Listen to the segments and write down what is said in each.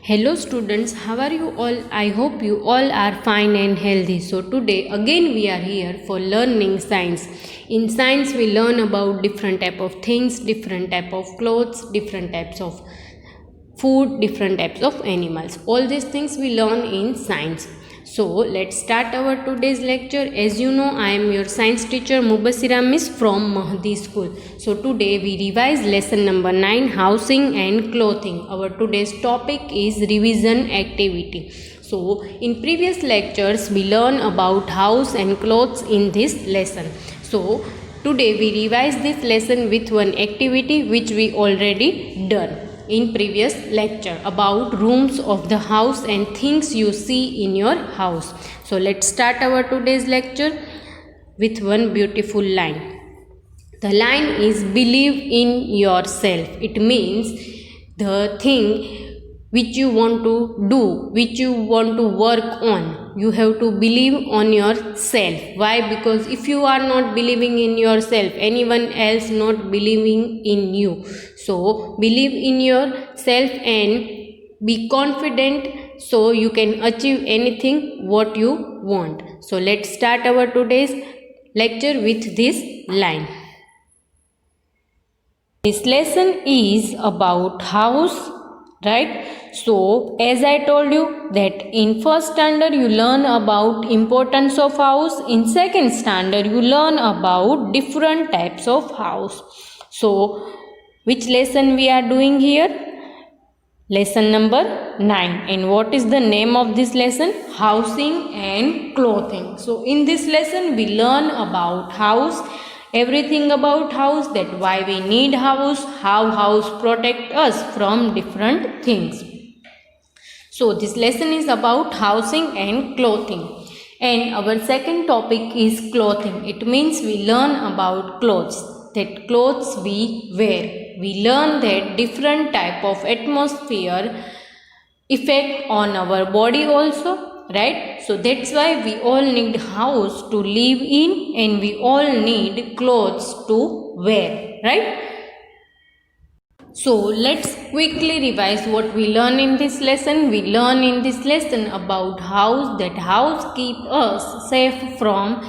Hello students, how are you all? I hope you all are fine and healthy. So today again we are here for learning science. In science we learn about different type of things, different type of clothes, different types of food, different types of animals. All these things we learn in science. So let's start our today's lecture. As you know, I am your science teacher Mubasira Miss from Mahdi School. So today we revise lesson number 9, housing and clothing. Our today's topic is revision activity. So in previous lectures we learn about house and clothes in this lesson. So today we revise this lesson with one activity which we already done in previous lecture about rooms of the house and things you see in your house. So let's start our today's lecture with one beautiful line. The line is believe in yourself. It means the thing which you want to do, which you want to work on, you have to believe on yourself. Why? Because if you are not believing in yourself, anyone else not believing in you. So believe in yourself and be confident so you can achieve anything what you want. So let's start our today's lecture with this line. This lesson is about house, right? So as I told you that in first standard you learn about importance of house, in second standard you learn about different types of house. So which lesson we are doing here? Lesson number 9. And what is the name of this lesson? Housing and clothing. So in this lesson we learn about house, everything about house, that why we need house, how house protect us from different things. So this lesson is about housing and clothing. And our second topic is clothing. It means we learn about clothes, that clothes we wear. We learn that different type of atmosphere effect on our body also, right? So that's why we all need house to live in and we all need clothes to wear, right? So let's quickly revise what we learn in this lesson. We learn in this lesson about house, that house keep us safe from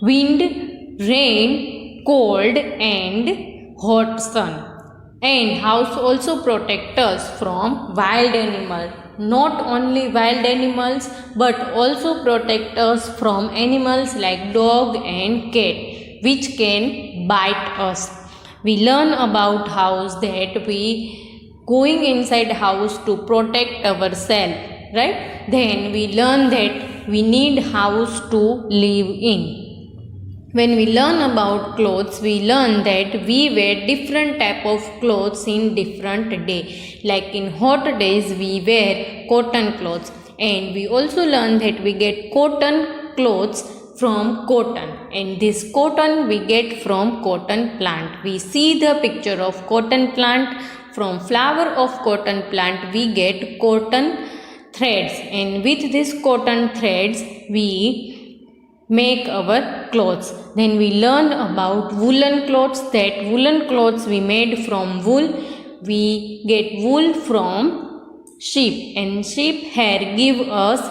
wind, rain, cold and hot sun. And house also protect us from wild animals. Not only wild animals but also protect us from animals like dog and cat which can bite us. We learn about house, that we going inside house to protect ourselves, right? Then we learn that we need house to live in. When we learn about clothes, we learn that we wear different type of clothes in different day. Like in hot days, we wear cotton clothes. And we also learn that we get cotton clothes from cotton. And this cotton we get from cotton plant. We see the picture of cotton plant. From flower of cotton plant, we get cotton threads. And with this cotton threads, we make our clothes. Then we learn about woolen clothes, that woolen clothes we made from wool. We get wool from sheep and sheep hair give us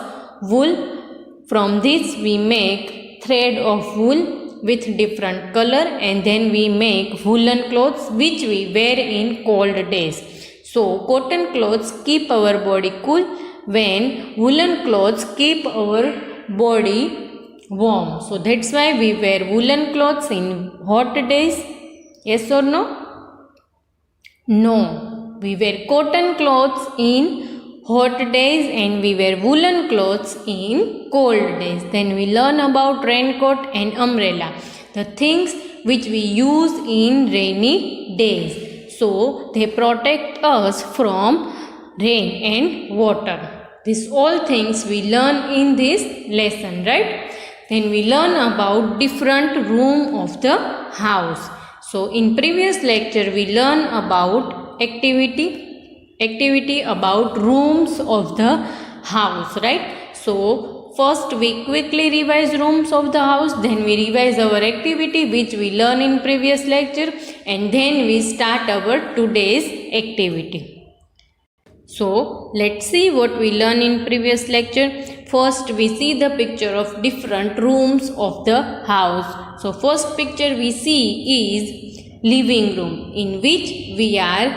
wool. From this we make thread of wool with different color and then we make woolen clothes which we wear in cold days. So cotton clothes keep our body cool, when woolen clothes keep our body warm. So that's why we wear woolen clothes in hot days. Yes or no? No. We wear cotton clothes in hot days and we wear woolen clothes in cold days. Then we learn about raincoat and umbrella, the things which we use in rainy days. So they protect us from rain and water. These all things we learn in this lesson, right? Then we learn about different room of the house. So in previous lecture we learn about activity about rooms of the house, right? So first we quickly revise rooms of the house, then we revise our activity which we learn in previous lecture, and then we start our today's activity. So let's see what we learned in previous lecture. First we see the picture of different rooms of the house. So first picture we see is living room, in which we are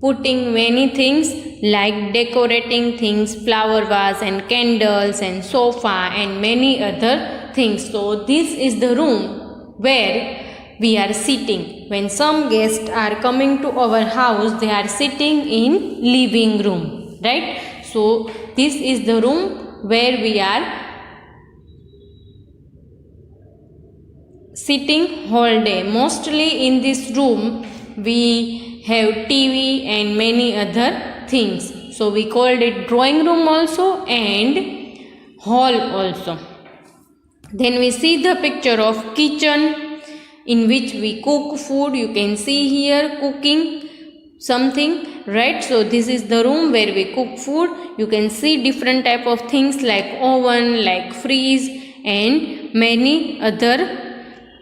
putting many things like decorating things, flower vase and candles and sofa and many other things. So this is the room where we are sitting. When some guests are coming to our house, they are sitting in living room, right? So this is the room where we are sitting whole day. Mostly in this room we have TV and many other things. So we called it drawing room also and hall also. Then we see the picture of kitchen, in which we cook food. You can see here cooking something, right? So this is the room where we cook food. You can see different type of things like oven, like freeze and many other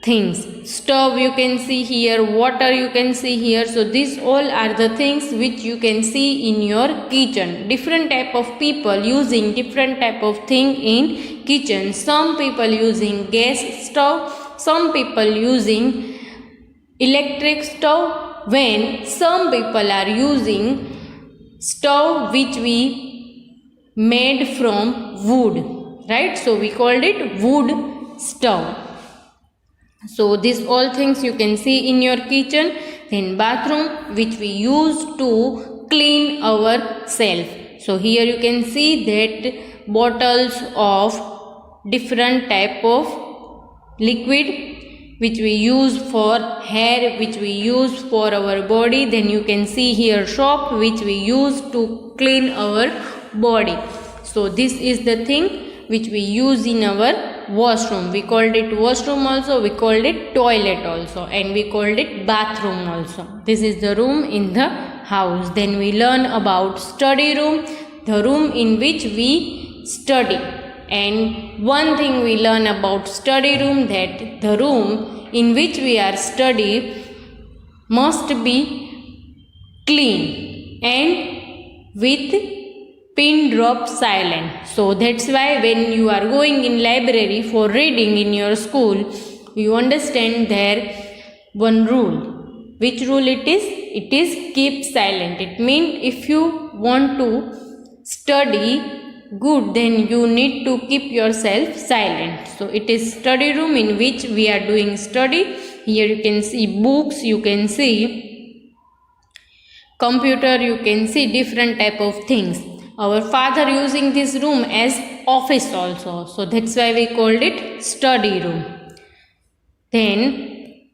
things. Stove you can see here, water you can see here. So these all are the things which you can see in your kitchen. Different type of people using different type of thing in kitchen. Some people using gas stove, some people using electric stove, when some people are using stove which we made from wood, right? So we called it wood stove. So these all things you can see in your kitchen. Then bathroom, which we use to clean ourselves. So here you can see that bottles of different type of liquid which we use for hair, which we use for our body. Then you can see here soap which we use to clean our body. So this is the thing which we use in our washroom. We called it washroom also, we called it toilet also, and we called it bathroom also. This is the room in the house. Then we learn about study room, the room in which we study. And one thing we learn about study room, that the room in which we are study must be clean and with pin drop silent. So that's why when you are going in library for reading in your school, you understand there one rule. Which rule it is? It is keep silent. It means if you want to study good, then you need to keep yourself silent. So it is study room in which we are doing study. Here you can see books, you can see computer, you can see different type of things. Our father using this room as office also. So that's why we called it study room. Then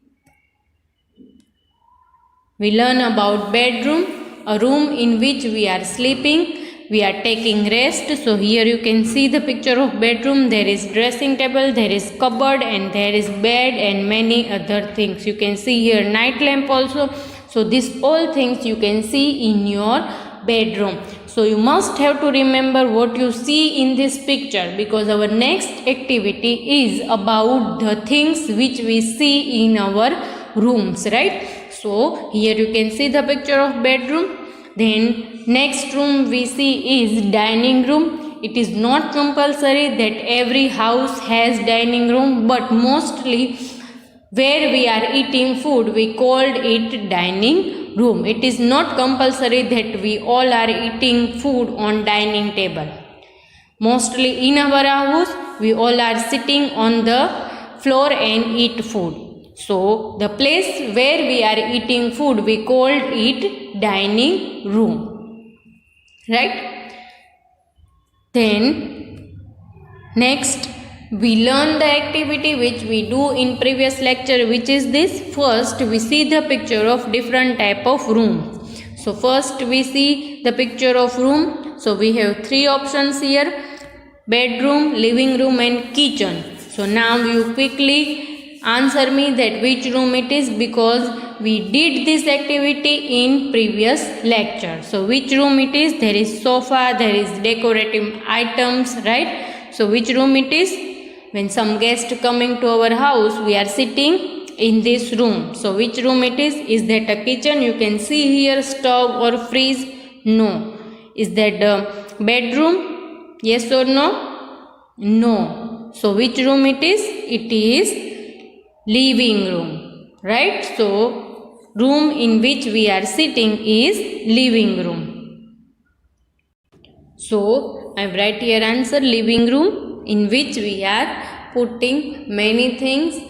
we learn about bedroom, a room in which we are sleeping, we are taking rest. So here you can see the picture of bedroom. There is dressing table, there is cupboard and there is bed and many other things. You can see here night lamp also. So these all things you can see in your bedroom. So you must have to remember what you see in this picture, because our next activity is about the things which we see in our rooms, right? So here you can see the picture of bedroom. Then next room we see is dining room. It is not compulsory that every house has dining room, but mostly where we are eating food we called it dining room. It is not compulsory that we all are eating food on dining table. Mostly in our house we all are sitting on the floor and eat food. So the place where we are eating food we called it dining room, right? Then next we learn the activity which we do in previous lecture, which is this. First we see the picture of different type of room. So first we see the picture of room. So we have three options here: bedroom, living room and kitchen. So now you quickly answer me that which room it is, because we did this activity in previous lecture. So which room it is? There is sofa, there is decorative items, right? So which room it is? When some guest coming to our house, we are sitting in this room. So which room it is? Is that a kitchen? You can see here stove or fridge. No. Is that a bedroom? Yes or no? No. So which room it is? It is living room. Right? So room in which we are sitting is living room. So I write here answer living room in which we are putting many things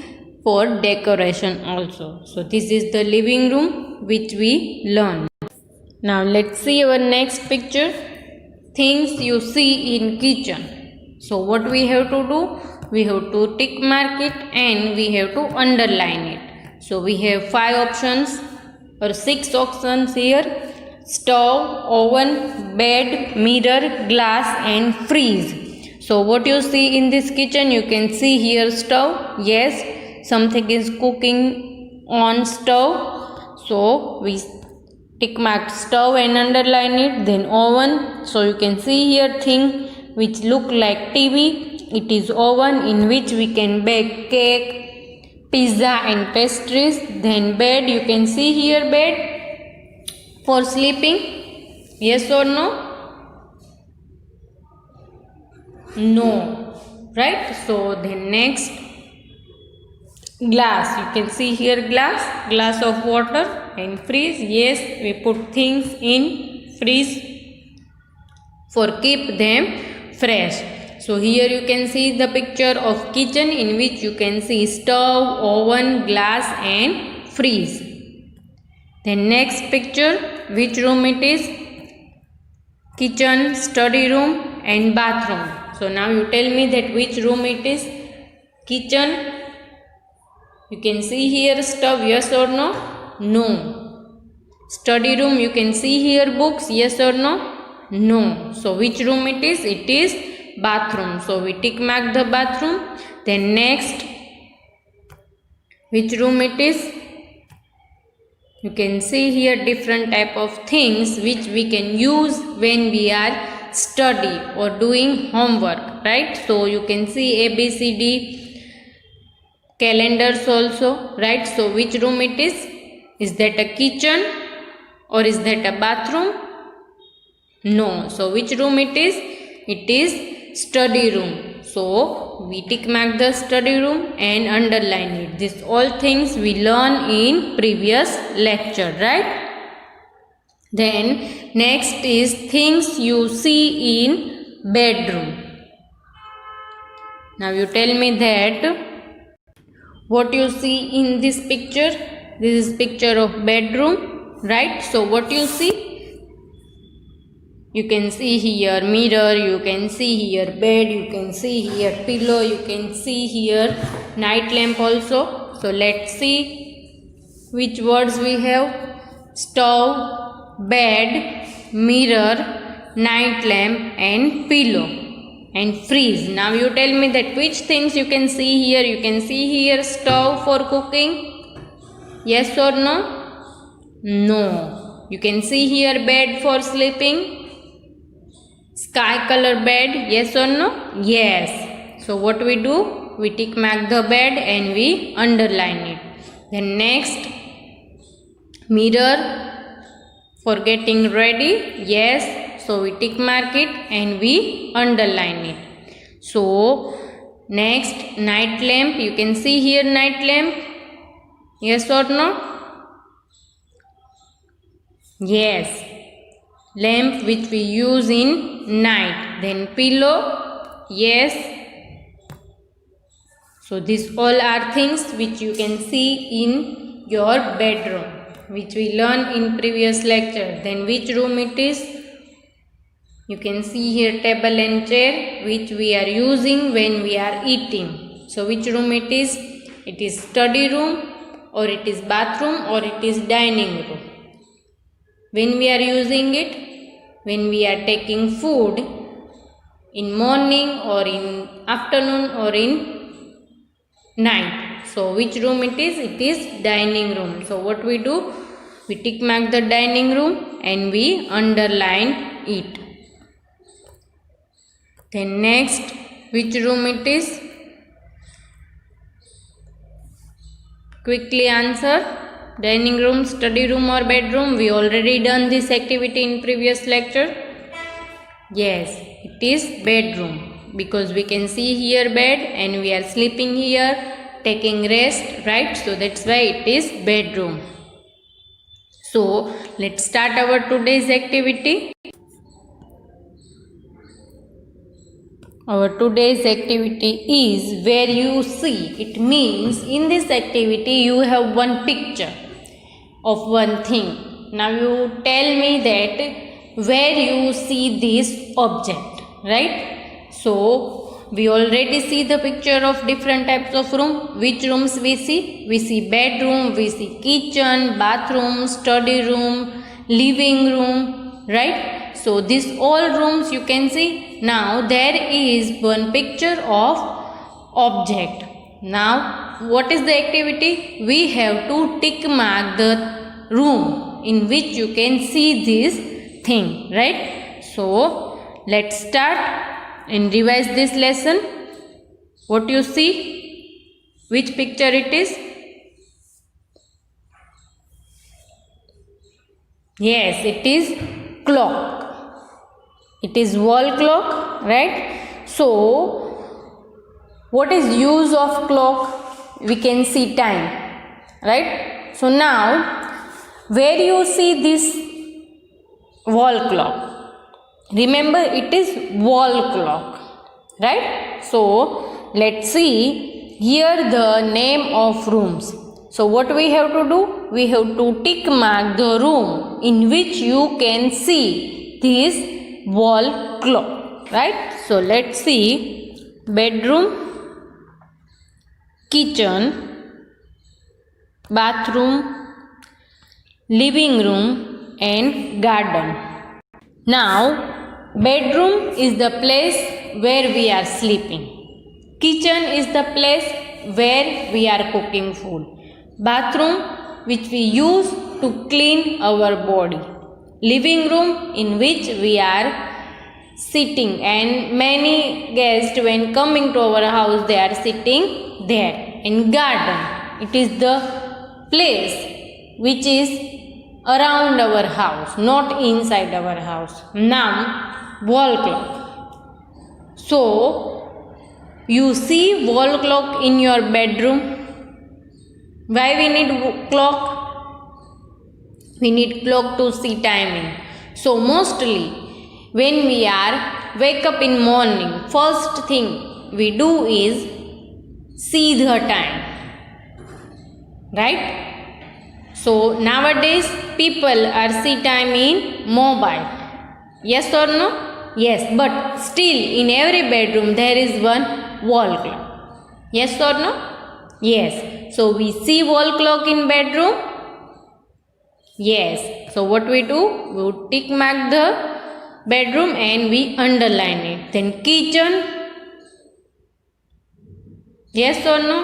for decoration also. So this is the living room which we learn. Now let's see our next picture. Things you see in kitchen. So what we have to do? We have to tick mark it and we have to underline it. So we have 5 options or 6 options here. Stove, oven, bed, mirror, glass and freeze. So what you see in this kitchen? You can see here stove. Yes, something is cooking on stove. So we tick mark stove and underline it. Then oven. So you can see here thing which look like TV. It is oven in which we can bake cake, pizza and pastries. Then bed. You can see here bed for sleeping. Yes or no? No. Right? So then next glass. You can see here glass of water and freeze. Yes, we put things in freeze for keep them fresh. So here you can see the picture of kitchen in which you can see stove, oven, glass and freeze. Then next picture, which room it is? Kitchen, study room and bathroom. So now you tell me that which room it is? Kitchen. You can see here stove, yes or no? No. Study room, you can see here books, yes or no? No. So which room it is? It is bathroom. So we tick mark the bathroom. Then next, which room it is? You can see here different type of things which we can use when we are study or doing homework, right? So you can see ABCD calendars also, right? So which room it is? Is that a kitchen or is that a bathroom? No. So which room it is? It is study room. So we tick mark the study room and underline it. These all things we learn in previous lecture, right? Then next is things you see in bedroom. Now you tell me that what you see in this picture. This is picture of bedroom, right? So what you see? You can see here mirror, you can see here bed, you can see here pillow, you can see here night lamp also. So let's see which words we have. Stove, bed, mirror, night lamp and pillow and freeze. Now you tell me that which things you can see here. You can see here stove for cooking. Yes or no? No. You can see here bed for sleeping. Sky color bed, yes or no? Yes. So what we do? We tick mark the bed and we underline it. Then next, mirror for getting ready. Yes. So we tick mark it and we underline it. So next, night lamp. You can see here night lamp. Yes or no? Yes. Lamp which we use in night. Then pillow. Yes. So these all are things which you can see in your bedroom, which we learned in previous lecture. Then which room it is? You can see here table and chair which we are using when we are eating. So which room it is? It is study room or it is bathroom or it is dining room. When we are using it? When we are taking food in morning or in afternoon or in night. So which room it is? It is dining room. So what we do? We tick mark the dining room and we underline it. Then next, which room it is? Quickly answer. Dining room, study room or bedroom? We already done this activity in previous lecture. Yes, it is bedroom because we can see here bed and we are sleeping here, taking rest, right? So that's why it is bedroom. So let's start our today's activity. Our today's activity is where you see. It means in this activity you have one picture of one thing. Now you tell me that where you see this object, right? So we already see the picture of different types of room. Which rooms we see? We see bedroom, we see kitchen, bathroom, study room, living room, right? So these all rooms you can see. Now there is one picture of object. Now what is the activity? We have to tick mark the room in which you can see this thing, right? So let's start and revise this lesson. What you see? Which picture it is? Yes, it is clock. It is wall clock, right? So what is use of clock? We can see time, right? So now where you see this wall clock? Remember, it is wall clock, right? So let's see here the name of rooms. So what we have to do? We have to tick mark the room in which you can see this wall clock, right? So let's see bedroom, kitchen, bathroom, living room and garden. Now bedroom is the place where we are sleeping. Kitchen is the place where we are cooking food. Bathroom which we use to clean our body. Living room in which we are sitting, and many guests when coming to our house they are sitting there. In garden, it is the place which is around our house, not inside our house. Now wall clock. So you see wall clock in your bedroom. Why we need clock? We need clock to see timing. So mostly when we are wake up in morning, first thing we do is see the time, right? So nowadays people are see time in mobile. Yes or no? Yes, but still in every bedroom there is one wall clock. Yes or no? Yes. So we see wall clock in bedroom. Yes. So what we do? We would tick mark the bedroom and we underline it. Then kitchen. Yes or no?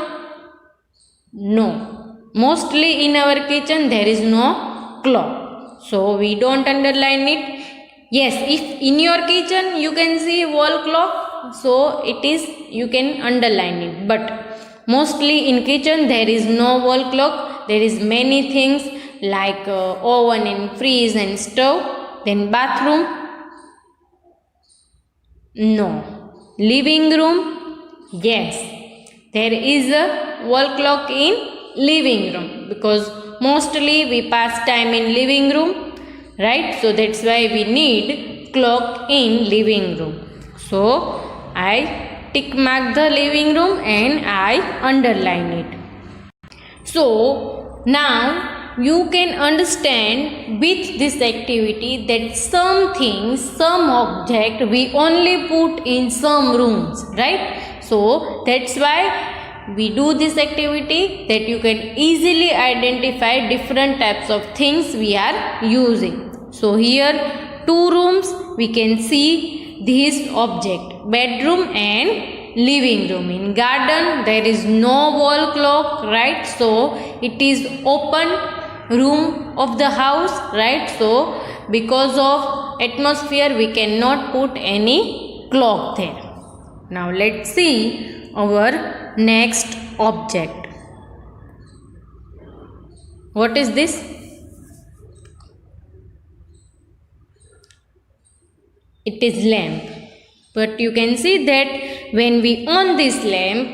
No. Mostly in our kitchen there is no clock. So we don't underline it. Yes, if in your kitchen you can see wall clock, so it is, you can underline it. But mostly in kitchen there is no wall clock. There is many things like oven and fridge and stove. Then bathroom, no. Living room, yes, there is a wall clock in living room because mostly we pass time in living room, right? So that's why we need clock in living room. So I tick mark the living room and I underline it. So now you can understand with this activity that some things, some object we only put in some rooms, right? So that's why we do this activity, that you can easily identify different types of things we are using. So here 2 rooms we can see this object, bedroom and living room. In garden there is no wall clock, right? So it is open room of the house, right? So because of atmosphere we cannot put any clock there. Now let's see our next object. What is this? It is lamp. But you can see that when we on this lamp,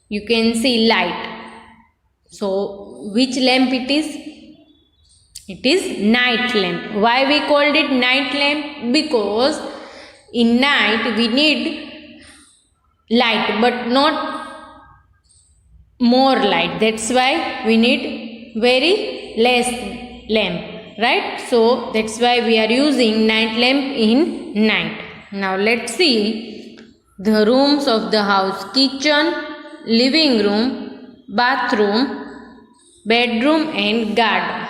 you can see light. So which lamp it is? It is night lamp. Why we called it night lamp? Because in night we need light but not more light. That's why we need very less lamp, right? So that's why we are using night lamp in night. Now let's see the rooms of the house: kitchen, living room, bathroom, bedroom and garden.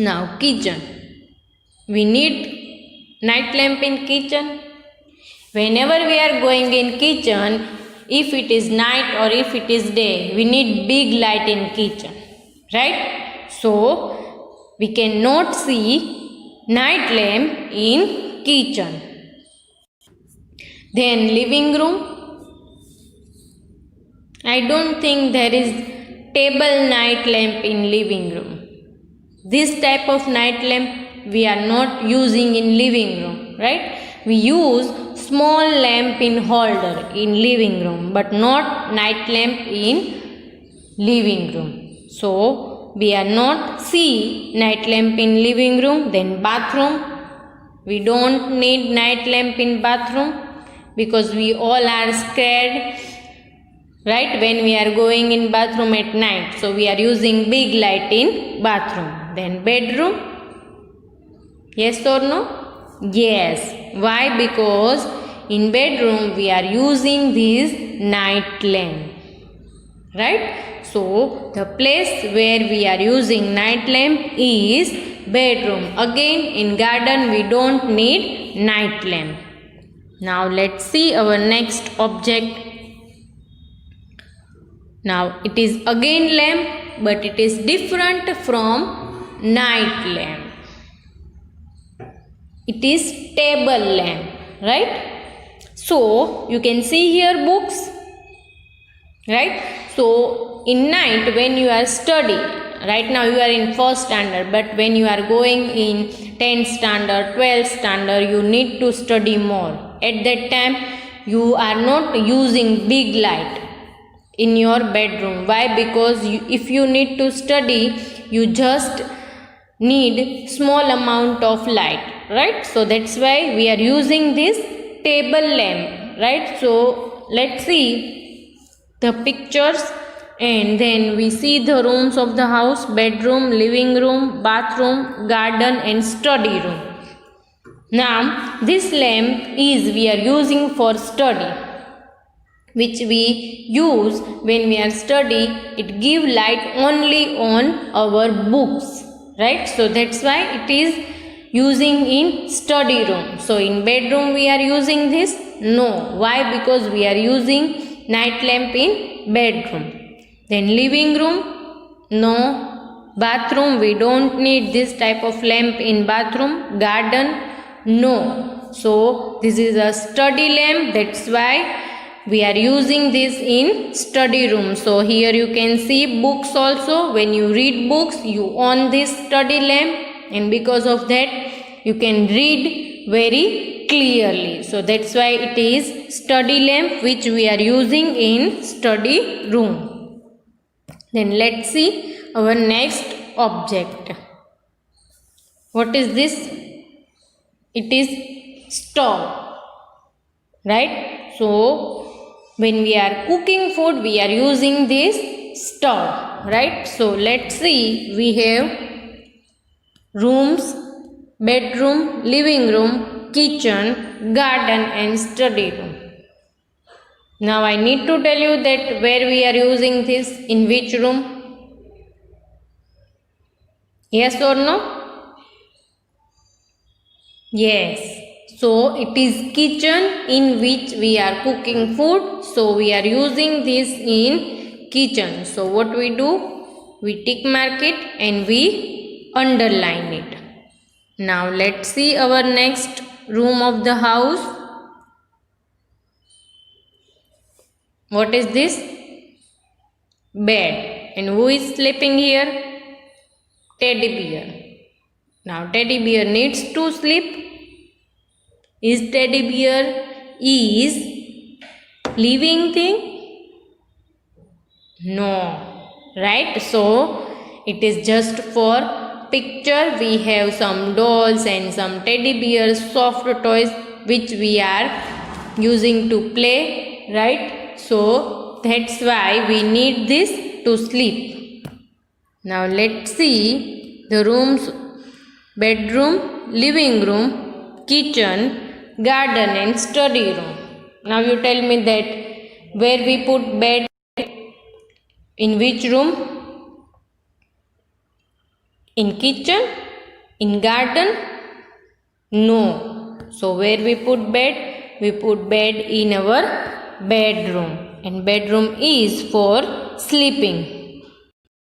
Now kitchen. We need night lamp in kitchen. Whenever we are going in kitchen, if it is night or if it is day, we need big light in kitchen, right? So we cannot see night lamp in kitchen. Then living room. I don't think there is table night lamp in living room. This type of night lamp we are not using in living room, right? We use small lamp in holder in living room, but not night lamp in living room. So we are not see night lamp in living room. Then bathroom. We don't need night lamp in bathroom because we all are scared, right, when we are going in bathroom at night. So we are using big light in bathroom. Then bedroom. Yes or no? Yes. Why? Because in bedroom we are using this night lamp, right? So the place where we are using night lamp is bedroom. Again, in garden we don't need night lamp. Now let's see our next object. Now it is again lamp, but it is different from night lamp. It is table lamp, right? So you can see here books, right? So in night when you are studying, right now you are in 1st standard, but when you are going in 10th standard, 12th standard, you need to study more. At that time you are not using big light in your bedroom. Why? Because if you need to study, you just need small amount of light, right? So that's why we are using this table lamp, right? So let's see the pictures and then we see the rooms of the house: bedroom, living room, bathroom, garden and study room. Now this lamp is we are using for study, which we use when we are study. It give light only on our books, right? So that's why it is using in study room. So in bedroom we are using this? No. Why? Because we are using night lamp in bedroom. Then living room? No. Bathroom, we don't need this type of lamp in bathroom. Garden? No. So this is a study lamp. That's why we are using this in study room. So here you can see books also. When you read books, you on this study lamp, and because of that you can read very clearly. So that's why it is study lamp which we are using in study room. Then let's see our next object. What is this? It is stove, right? So when we are cooking food, we are using this stove, right? So let's see, we have rooms, bedroom, living room, kitchen, garden and study room. Now I need to tell you that where we are using this, in which room? Yes or no? Yes. So it is kitchen in which we are cooking food. So we are using this in kitchen. So what we do? We tick mark it and we underline it. Now let's see our next room of the house. What is this? Bed. And who is sleeping here? Teddy bear. Now teddy bear needs to sleep. Is teddy bear is living thing? No. Right? So it is just for picture. We have some dolls and some teddy bears, soft toys which we are using to play. Right? So that's why we need this to sleep. Now let's see the rooms: bedroom, living room, kitchen, garden and study room. Now you tell me that where we put bed, in which room? In kitchen? In garden? No. So where we put bed? We put bed in our bedroom. And bedroom is for sleeping.